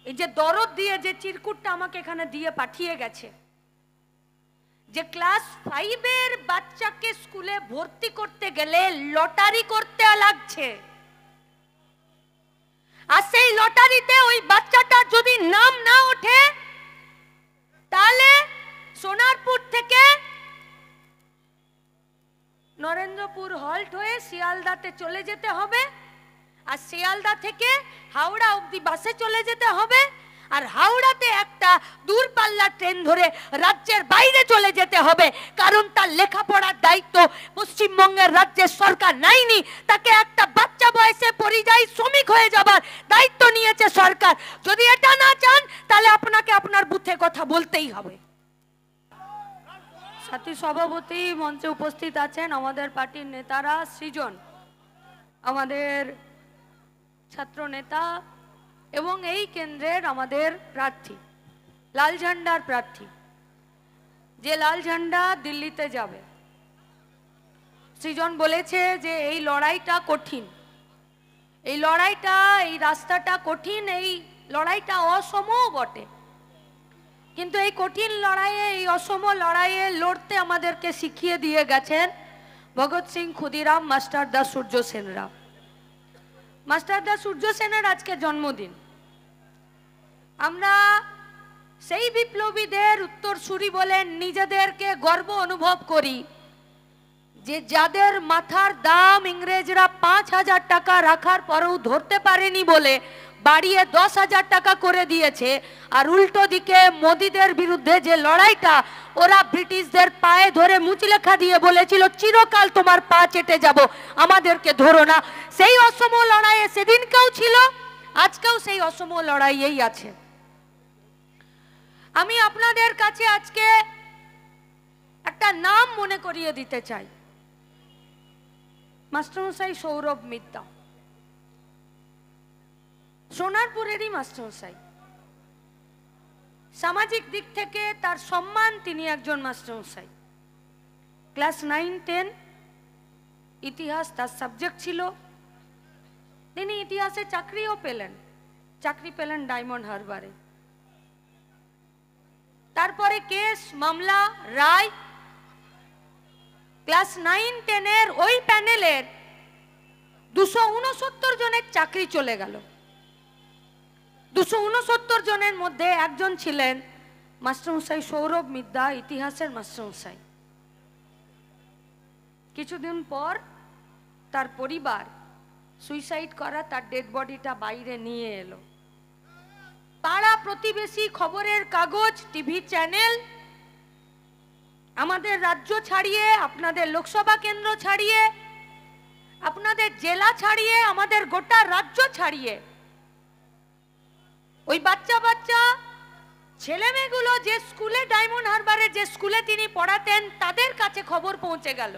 এই যে দরদ দিয়ে যে চিরকুটটা আমাকে এখানে দিয়ে পাঠিয়ে গেছে, যে ক্লাস 5 এর বাচ্চাকে স্কুলে ভর্তি করতে গেলে লটারি করতে লাগছে, আর সেই লটারিতে ওই বাচ্চাটার যদি নাম না ওঠে তাহলে সোনারপুর থেকে নরেন্দ্রপুর হল্ট হয়ে শিয়ালদাতে চলে যেতে হবে, আর শিয়ালদা থেকে হাওড়া অবধি বাসে চলে যেতে হবে, আর হাওড়াতে একটা দূরপাল্লা ট্রেন ধরে রাজ্যের বাইরে চলে যেতে হবে, কারণ তার লেখাপড়ার দায়িত্ব পশ্চিমবঙ্গের রাজ্যের সরকার নেয়নি। তাকে একটা বাচ্চা বয়সে পরিযায়ী শ্রমিক হয়ে যাবার দায়িত্ব নিয়েছে সরকার। যদি এটা না চান তাহলে আপনাকে আপনার বুথে কথা বলতেই হবে। সাথী সভাপতি মঞ্চে উপস্থিত আছেন আমাদের পার্টির নেতারা, সৃজন আমাদের ছাত্র নেতা এবং এই কেন্দ্রের আমাদের প্রার্থী, লাল ঝান্ডার প্রার্থী, যে লাল ঝান্ডা দিল্লিতে যাবে। সৃজন বলেছে যে এই লড়াইটা কঠিন, এই লড়াইটা, এই রাস্তাটা কঠিন, এই লড়াইটা অসমও বটে, কিন্তু এই কঠিন লড়াইয়ে, এই অসম লড়াইয়ে লড়তে আমাদেরকে শিখিয়ে দিয়ে গেছেন ভগৎ সিং, ক্ষুদিরাম, মাস্টারদা সূর্য সেনরা। মাস্টারদা সূর্য সেনের আজকে জন্মদিন। আমরা সেই বিপ্লবীদের উত্তরসূরি বলে নিজেদেরকে গর্ব অনুভব করি, যে যাদের মাথার দাম ইংরেজরা 5,000 টাকা রাখার পরেও ধরতে পারেনি বলে বাড়িয়ে 10,000 টাকা করে দিয়েছে, আর উল্টো দিকে মোদিদের বিরুদ্ধে যে লড়াইটা ওরা ব্রিটিশদের পায়ে ধরে মুচলেখা দিয়ে বলেছিল চিরকাল তোমার পা চেটে যাব, আমাদেরকে ধরো না, সেই অসম লড়াইয়ে সেদিনকেও ছিল, আজকেও সেই অসম লড়াইয়েই আছে। আমি আপনাদের কাছে আজকে একটা নাম মনে করিয়ে দিতে চাই, মাস্টারমশাই সৌরভ মিত্তা, সোনারপুরেরই মাস্টারমশাই। সামাজিক দিক থেকে তার সম্মান, তিনি একজন মাস্টারমশাই। ক্লাস 9-10 ইতিহাস তার সাবজেক্ট ছিল। তিনি ইতিহাসে চাকরিও পেলেন, চাকরি পেলেন ডায়মন্ড হারবারে। তারপরে কেস, মামলা, রায়। ক্লাস 9-10 এর ওই প্যানেলের 269 জনের চাকরি চলে গেল। 269 জনের মধ্যে একজন ছিলেন মাস্টারমশাই সৌরভ মিত্তা, ইতিহাসের মাস্টারমশাই। কিছুদিন পর তার পরিবার সুইসাইড করা, তার ডেড বডিটা বাইরে নিয়ে এলো। পাড়া প্রতিবেশী, খবরের কাগজ, টিভি চ্যানেল, আমাদের রাজ্য ছাড়িয়ে, আপনাদের লোকসভা কেন্দ্র ছাড়িয়ে, আপনাদের জেলা ছাড়িয়ে, আমাদের গোটা রাজ্য ছাড়িয়ে ওই বাচ্চা বাচ্চা ছেলে মেয়েগুলো যে স্কুলে, ডায়মন্ড হারবারে যে স্কুলে তিনি পড়াতেন, তাদের কাছে খবর পৌঁছে গেল,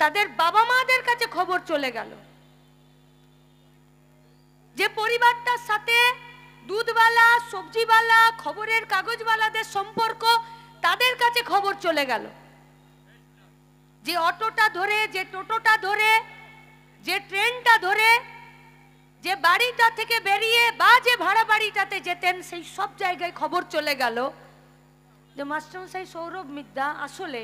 তাদের বাবা মাদের কাছে খবর চলে গেল। যে পরিবারটার সাথে দুধওয়ালা, সবজিওয়ালা, খবরের কাগজওয়ালাদের সম্পর্ক, তাদের কাছে খবর চলে গেল। যে অটোটা ধরে, যে টোটোটা ধরে, যে ট্রেনটা ধরে, যে বাড়িটা থেকে বেরিয়ে বা যে ভাড়া বাড়িটাতে যেতেন, সেই সব জায়গায় খবর চলে গেল যে মাস্টারমশাই সৌরভ মিত্তা আসলে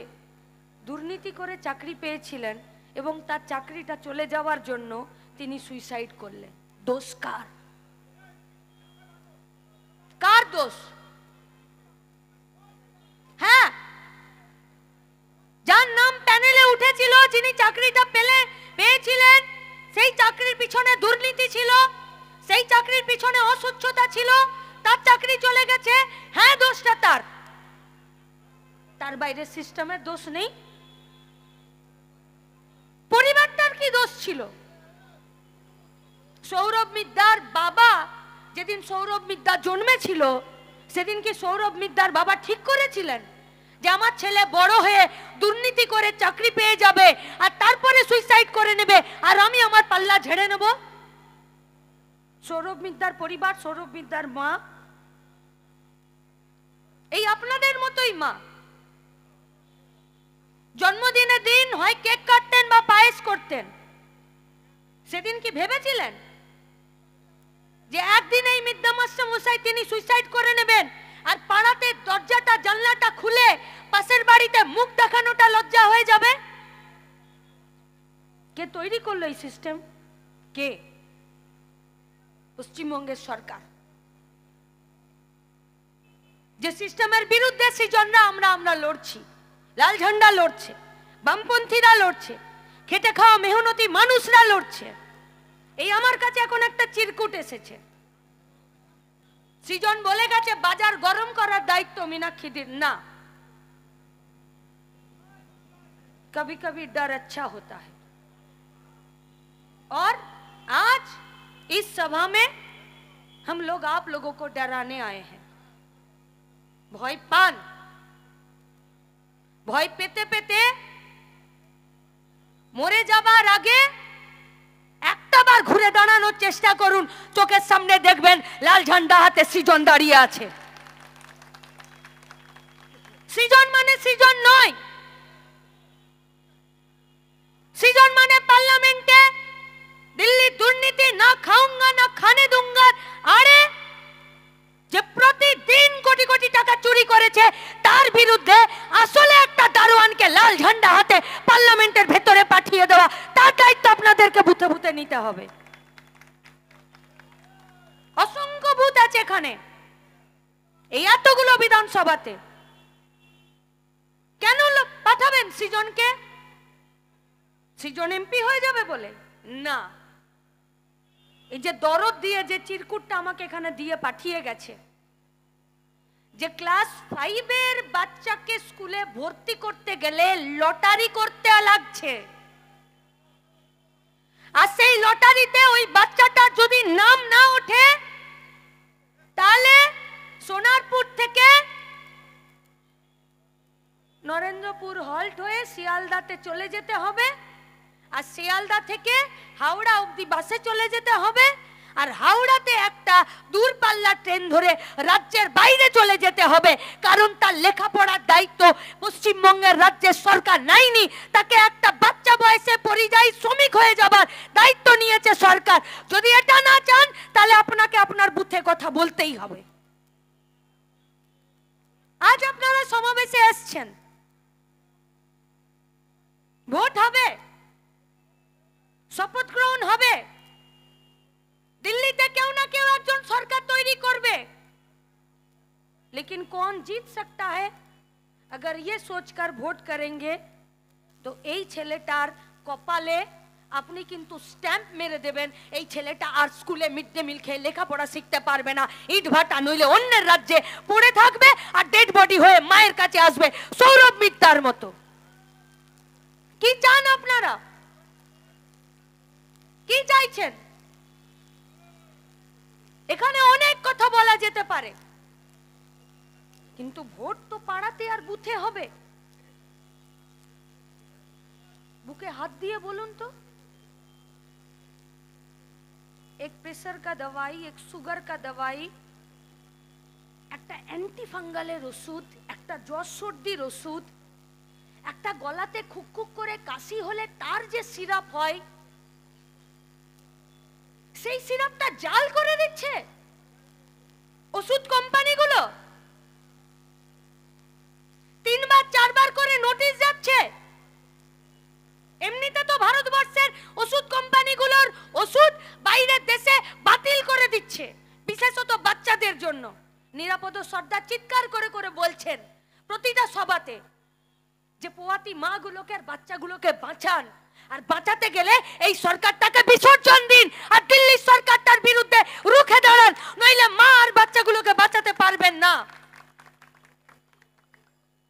দুর্নীতি করে চাকরি পেয়েছিলেন এবং তার চাকরিটা চলে যাওয়ার জন্য তিনি সুইসাইড করলেন। দোষ কার? কার দোষ? হ্যাঁ, যার নাম প্যানেলে উঠেছিল, যিনি চাকরিটা পেয়েছিলেন, সেই চাকরির পিছনে দুর্নীতি ছিল, সেই চাকরির পিছনে অস্বচ্ছতা ছিল, তার চাকরি চলে গেছে। হ্যাঁ, দোষটা তার, তার বাইরে সিস্টেমের দোষ নেই। পরিবারটার কি দোষ ছিল? সৌরভ মিত্তার বাবা যেদিন সৌরভ মিত্তা জন্মেছিল, সেদিন কি সৌরভ মিত্তার বাবা ঠিক করেছিলেন যে আমার ছেলে বড় হয়ে দুর্নীতি করে চাকরি পেয়ে যাবে আর তারপরে সুইসাইড করে নেবে আর আমি আমার পাল্লা ঝেড়ে নেব? সৌরভ মিত্তার পরিবার, সৌরভ মিত্তার মা এই আপনাদের মতোই মা। জন্মদিনের দিন হয় কেক কাটতেন বা পায়েস করতেন, সেদিন কি ভেবেছিলেন যে একদিন এই মিত্তা মাস্টার মশাই তিনি সুইসাইড করে নেবেন, আর পাড়াতে দরজাটা জানলাটা খুলে পাশের বাড়িতে মুখ দেখানোটা লজ্জা হয়ে যাবে? কে তৈরি করলো এই সিস্টেম? কে? পশ্চিমবঙ্গের সরকার। যে সিস্টেমের বিরুদ্ধে সৃজনরা আমরা লড়ছি, লাল ঝান্ডা লড়ছে, বামপন্থীরা লড়ছে, খেটে খাওয়া মেহনতি মানুষরা লড়ছে। এই আমার কাছে এখন একটা চিরকুট এসেছে, সৃজন বলে গেছে বাজার গরম করার দায়িত্ব মীনাক্ষীদের না। कभी कभी डर अच्छा होता है। और आज इस सभा में हम लोग आप लोगों को डराने आए हैं। ভয় পান, ভয় পেতে পেতে মরে যাবার আগে একটা বার ঘুরে দাঁড়ানোর চেষ্টা করুন, চোখের সামনে দেখবেন লাল ঝান্ডা হাতে সৃজন দাঁড়িয়ে আছে। সৃজন মানে সৃজন নয়, সৃজন মানে পার্লামেন্টে দিল্লি দুর্নীতি না খাऊंगा না খানে दूंगा, আরে যে প্রতিদিন কোটি কোটি টাকা চুরি করেছে তার বিরুদ্ধে আসলে একটা দারোয়ানকে লাল ঝান্ডা হাতে পার্লামেন্টের ভেতরে পাঠিয়ে দেওয়া, তার দায়িত্ব আপনাদেরকে বুথে বুথে নিতে হবে। অসংখ্য বুথ আছে এখানে, এই এতগুলো বিধানসভাতে। কেন পাঠাবেন সৃজনকে? সৃজন এমপি হয়ে যাবে বলে না। এই যে দরদ দিয়ে যে চিরকুটটা আমাকে এখানে দিয়ে পাঠিয়ে গেছে, যে ক্লাস 5 এর বাচ্চাকে স্কুলে ভর্তি করতে গেলে লটারি করতে লাগছে, আর সেই লটারিতে ওই বাচ্চাটা যদি নাম না ওঠে তাহলে সোনারপুর থেকে নরেন্দ্রপুর হল্ট হয়ে শিয়ালদাতে চলে যেতে হবে, আর শিয়ালদা থেকে হাওড়া অবধি বাসে চলে যেতে হবে, আর হাওড়াতে একটা দূরপাল্লার ট্রেন ধরে রাজ্যের বাইরে চলে যেতে হবে, কারণ তার লেখাপড়ার দায়িত্ব পশ্চিমবঙ্গের রাজ্যের সরকার নেয়নি। তাকে একটা বাচ্চা বয়সে পরিযায়ী শ্রমিক হয়ে যাবার দায়িত্ব নিয়েছে সরকার। যদি এটা না চান তাহলে আপনাকে আপনার বুথে কথা বলতেই হবে। আজ আপনারা সমাবেশে এসেছেন, ভোট হবে, শপথ গ্রহণ হবে, दिल्ली क्यों ना क्यों একজন সরকার তৈরি করবে, लेकिन कौन जीत सकता है अगर ये सोचकर वोट करेंगे तो এই ছেলেটার কপালে আপনি কিন্তু স্ট্যাম্প মেরে দেবেন, এই ছেলেটা আর স্কুলে মিড ডে মিল খেয়ে লেখাপড়া শিখতে পারবে না, ইট ভাটা নইলে অন্যের রাজ্যে পড়ে থাকবে আর ডেড বডি হয়ে মায়ের কাছে আসবে সৌরভ মিত্তার মতো। কি চান আপনারা? কি চাইছেন? এখানে অনেক কথা বলা যেতে পারে, কিন্তু ভোট তো পাড়াতে আর বুথে হবে। বুকে হাত দিয়ে বলুন তো, एक प्रेशर का दवाई, एक सुगर का दवाई, একটা অ্যান্টি ফাঙ্গালের ওষুধ, একটা জ্বর সর্দির ওষুধ, একটা গলাতে খুকখুক করে কাশি হলে তার যে সিরাপ হয় সেই সিরাপটা জাল করে দিচ্ছে ওষুধ কোম্পানিগুলো। 3 বার 4 বার করে নোটিশ যাচ্ছে। এমনিতে তো ভারতবর্ষের ওষুধ কোম্পানিগুলোর ওষুধ বাইরের দেশে বাতিল করে দিচ্ছে, বিশেষত বাচ্চাদের জন্য। নিরাপদ সর্দার চিৎকার করে করে বলছেন প্রতিটা সভাতে যে পোয়াতি মাগুলোকে আর বাচ্চাগুলোকে বাঁচান, আর বাঁচাতে গেলে এই সরকারটাকে বিসর্জন দিন আর দিল্লির সরকারটার বিরুদ্ধে রুখে দাঁড়ান, নইলে মা আর বাচ্চাগুলোকে বাঁচাতে পারবেন না।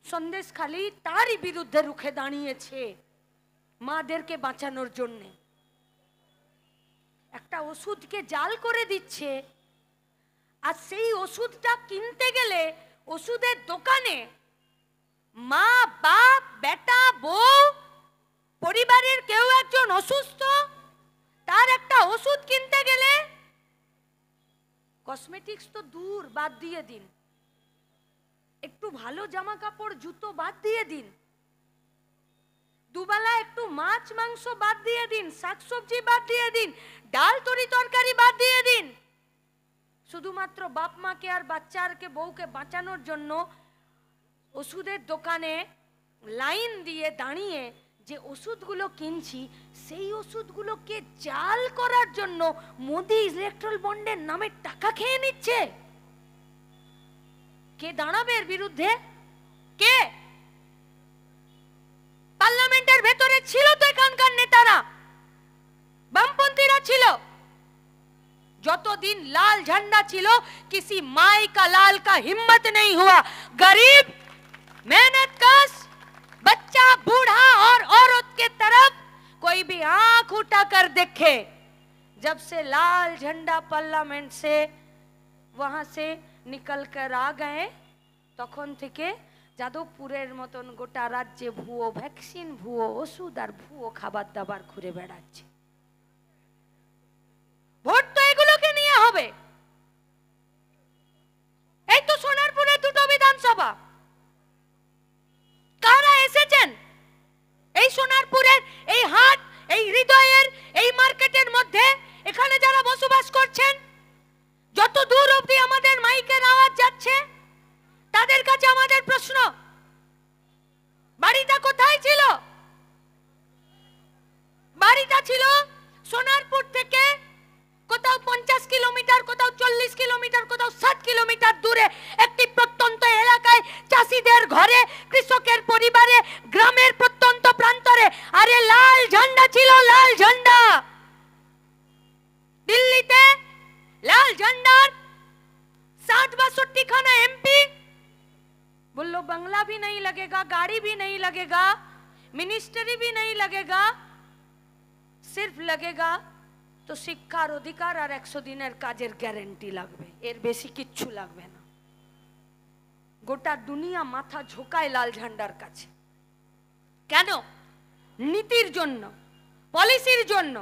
সন্দেশখালি তারই বিরুদ্ধে রুখে দাঁড়িয়েছে মাদেরকে বাঁচানোর জন্য। একটা ওষুধকে জাল করে দিচ্ছে, আর সেই ওষুধটা কিনতে গেলে ওষুধের দোকানে মা বাপ বেটা বউ পরিবারের কেউ একজন অসুস্থ, তার একটা ওষুধ কিনতে গেলে কসমেটিক্স তো দূর, বাদ দিয়ে দিন, একটু ভালো জামা কাপড় জুতো বাদ দিয়ে দিন, দুবেলা একটু মাছ মাংস বাদ দিয়ে দিন, শাকসবজি বাদ দিয়ে দিন, ডাল তরি তরকারি বাদ দিয়ে দিন, শুধুমাত্র বাপ মাকে আর বাচ্চাকে বউকে বাঁচানোর জন্য ওষুধের দোকানে লাইন দিয়ে দাঁড়িয়ে যে ওষুধগুলো কিনছি সেই ওষুধগুলোকে জাল করার জন্য মোদি ইলেকট্রাল বন্ডের নামে টাকা খেয়ে নিচ্ছে। কে দাঁড়াবে এর বিরুদ্ধে? কে? পার্লামেন্টের ভেতরে ছিল তো এখানকার নেতারা, বামপন্থীরা ছিল। যতদিন लाल झंडा ছিল किसी माई का लाल का हिम्मत नहीं हुआ गरीब मेहनत कश बच्चा बूढ़ा और औरत के तरफ कोई भी आंख उठाकर देखे। जब से लाल झंडा पार्लियामेंट से वहां से निकल कर आ गए তখন থেকে যাদবপুরের মতন গোটা রাজ্যে ভুয়ো ভ্যাকসিন, ভুয়ো ওষুধ আর ভুয়ো খাবার দাবার ঘুরে বেড়াচ্ছে। ভোট তো এগুলোকে নিয়ে হবে। এই তো সোনারপুরে দুটো বিধানসভা, কারা এসেছেন এই সোনারপুরের এই হাট, এই হৃদয়ের এই মার্কেটের মধ্যে? এখানে যারা বসবাস করছেন, যত দূর অবধি আমাদের মাইকের আওয়াজ যাচ্ছে, তাদের কাছে আমাদের প্রশ্ন, বাড়িটা কোথায় ছিল? বাড়িটা ছিল সোনারপুর থেকে কোথাও 50 কিলোমিটার, কোথাও 40 কিলোমিটার, কোথাও 7 কিলোমিটার দূরে একটি প্রত্যন্ত এলাকায়, চাষীদের ঘরে, কৃষকের পরিবারে, গ্রামের প্রত্যন্ত প্রান্তরে। আরে লাল ঝান্ডা ছিল, লাল ঝান্ডা। দিল্লিতে লাল ঝান্ডার 60-62 खाना एमपी बोलो बंगला भी नहीं लगेगा, गाड़ी भी नहीं लगेगा, मिनिस्ट्री भी नहीं लगेगा, सिर्फ लगेगा तो শিক্ষার অধিকার আর 100 দিনের কাজের গ্যারান্টি লাগবে। এর বেশি কিচ্ছু লাগবে না। গোটা দুনিয়া মাথা ঝোকায় লাল ঝান্ডার কাছে। কেন? নীতির জন্য, পলিসির জন্য।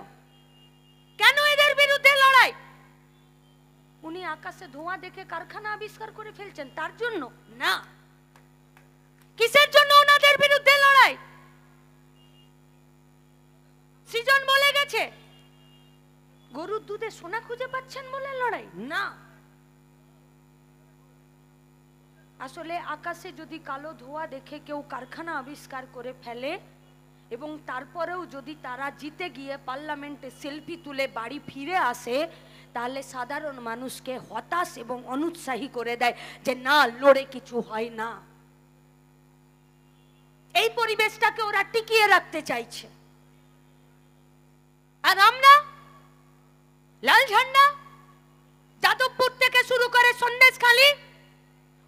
কেন এদের বিরুদ্ধে লড়াই? উনি আকাশে ধোঁয়া দেখে কারখানা আবিষ্কার করে ফেলছেন তার জন্য না। কিসের জন্য ওনাদের বিরুদ্ধে লড়াই? সৃজন বলে গেছে গরুর দুধে সোনা খুঁজে পাচ্ছেন বলে লড়াই না। আসলে আকাশে যদি কালো ধোঁয়া দেখে কেউ কারখানা আবিষ্কার করে ফেলে এবং তারপরেও যদি তারা জিতে গিয়ে পার্লামেন্টে সেলফি তুলে বাড়ি ফিরে আসে, তাহলে সাধারণ মানুষকে হতাশ এবং অনুৎসাহী করে দেয় যে না, লড়ে কিছু হয় না। এই পরিবেশটাকে ওরা টিকিয়ে রাখতে চাইছে। আর আমরা লাল ঝান্ডা যাদবপুর থেকে শুরু করে সন্দেশখালী,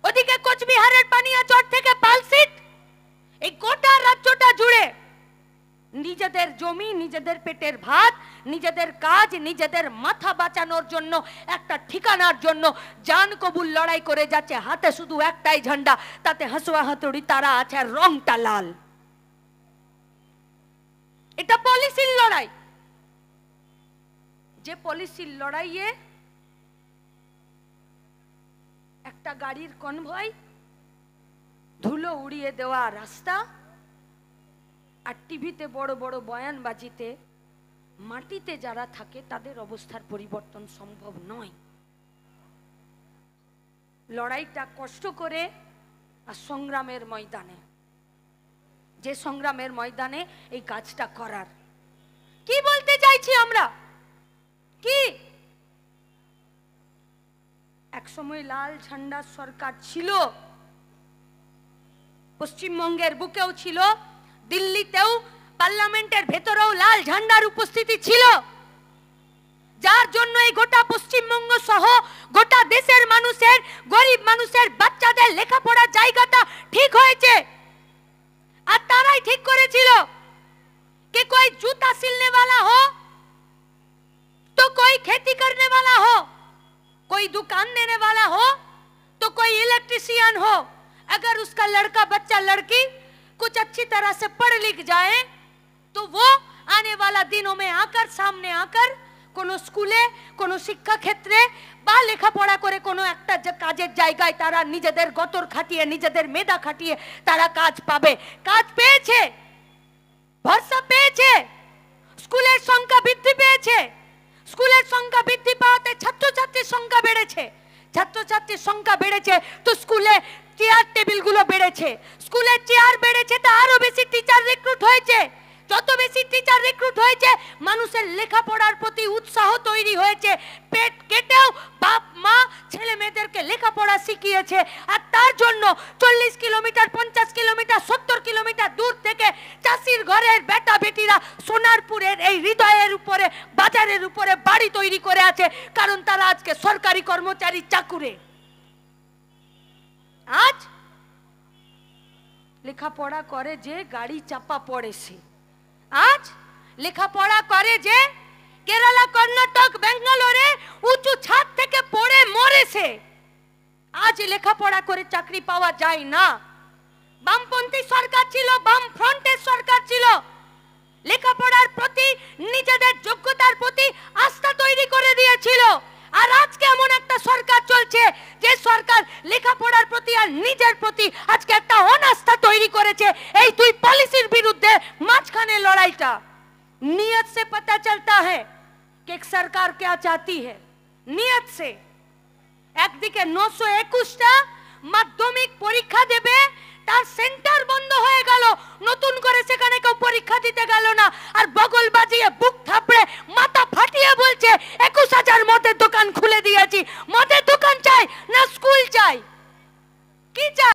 ওদিকে কোচবিহারের পানিয়াচর থেকে পালসিট, এই গোটা রাজ্যটা জুড়ে নিজেদের জমি, নিজেদের পেটের ভাত, নিজেদের কাজ, নিজেদের মাথা বাঁচানোর জন্য, একটা ঠিকানার জন্য জান কবুল লড়াই করে যাচ্ছে। হাতে শুধু একটাই ঝান্ডা, তাতে হাসুয়া হাতুড়ি তারা আছে, আর রংটা লাল। এটা পলিসির লড়াই। যে পলিসির লড়াইয়ে একটা গাড়ির কনভয়, ধুলো উড়িয়ে দেওয়া রাস্তা, আর টিভিতে বড় বড় বয়ানবাজিতে মাটিতে যারা থাকে তাদের অবস্থার পরিবর্তন সম্ভব নয়। লড়াইটা কষ্ট করে আর সংগ্রামের ময়দানে, যে সংগ্রামের ময়দানে এই কাজটা করার। কি বলতে চাইছি আমরা? কি একসময় লাল ঝান্ডা সরকার ছিল, পশ্চিমবঙ্গের বুকেও ছিল, দিল্লিতেও, পার্লামেন্টের ভেতরেও লাল ঝান্ডার উপস্থিতি ছিল, যার জন্য এই গোটা পশ্চিমবঙ্গ সহ গোটা দেশের মানুষের, গরিব মানুষের বাচ্চাদের লেখাপড়ার জায়গাটা ঠিক হয়েছে। আর তারাই ঠিক করেছিল कि कोई जूता सिलने वाला हो तो कोई खेती करने वाला हो, कोई दुकान देने वाला हो तो कोई इलेक्ट्रिशियन हो। अगर उसका लड़का बच्चा लड़की कुछ अच्छी तरह से पढ़ लिख जाए तो वो आने वाला दिनों में आकर, सामने आकर কোনো স্কুলে, কোনো শিক্ষা ক্ষেত্রে বা লেখাপড়া করে কোনো একটা কাজের জায়গায় তারা নিজেদের গতর খাটিয়ে, নিজেদের মেধা খাটিয়ে তারা কাজ পাবে। কাজ পেয়েছে, ভরসা পেয়েছে, স্কুলের সংখ্যা বৃদ্ধি পেয়েছে, স্কুলের সংখ্যা বৃদ্ধি পাওয়াতে ছাত্রছাত্রীর সংখ্যা বেড়েছে, ছাত্রছাত্রীর সংখ্যা বেড়েছে তো স্কুলে চেয়ার টেবিলগুলো বেড়েছে, স্কুলের চেয়ার বেড়েছে তো আরো বেশি টিচার রিক্রুট হয়েছে, যত বেশি টিচার রিক্রুট হয়েছে মানুষের লেখাপড়ার প্রতি উৎসাহ তৈরি হয়েছে, পেট কেটেও বাপ মা ছেলে মেয়েদেরকে লেখাপড়া শিখিয়েছে। আর তার জন্য 40 কিলোমিটার 50 কিলোমিটার 70 কিলোমিটার দূর থেকে চাষির ঘরের বেটা বেটিরা সোনারপুরের এই হৃদয়ের উপরে বাজারের উপরে বাড়ি তৈরি করে আছে, কারণ তারা আজকে সরকারি কর্মচারী চাকুরে। আজ লেখাপড়া করে যে গাড়ি চাপা পড়ে সে, আজ লেখাপড়া করে যে কেরালা কর্ণাটক বেঙ্গালোরে উঁচু ছাদ থেকে পড়ে মরেছে, আজ লেখাপড়া করে চাকরি পাওয়া যায় না। বামপন্থী সরকার ছিল, বাম ফ্রন্টের সরকার ছিল, লেখাপড়ার প্রতি নিজেদের যোগ্যতার প্রতি আস্থা তৈরি করে দিয়েছিল। আর আজকে এমন একটা সরকার চলছে যে সরকার লেখাপড়ার প্রতি আর নিজের প্রতি আজকে একটা অনাস্থা তৈরি করেছে। এই দুই পলিসির বিরুদ্ধে মাঝখানে লড়াইটা। নিয়ত से पता चलता है कि सरकार क्या चाहती है, নিয়ত से। একদিকে 921টা মাধ্যমিক পরীক্ষা দেবে, তার সেন্টার বন্ধ হয়ে গেল, নতুন করে সেখানে কেউ পরীক্ষা দিতে গেল না, আর বগল বাজিয়ে